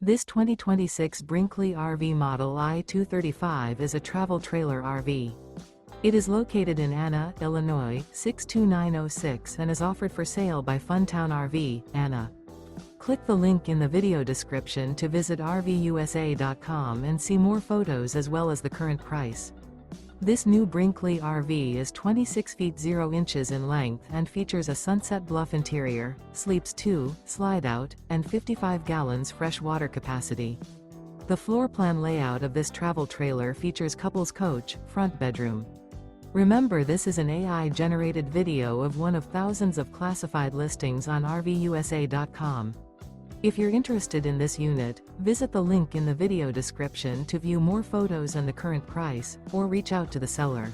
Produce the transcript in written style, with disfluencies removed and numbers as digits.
This 2026 Brinkley RV Model I 235 is a travel trailer RV. It is located in Anna, Illinois, 62906 and is offered for sale by Funtown RV, Anna. Click the link in the video description to visit RVUSA.com and see more photos as well as the current price. This new Brinkley RV is 26 feet 0 inches in length and features a SUNSET BLUFF interior, sleeps 2, Slideout, and 55 gallons fresh water capacity. The floor plan layout of this travel trailer features couples coach, front bedroom. Remember, this is an AI-generated video of one of thousands of classified listings on RVUSA.com. If you're interested in this unit, visit the link in the video description to view more photos and the current price, or reach out to the seller.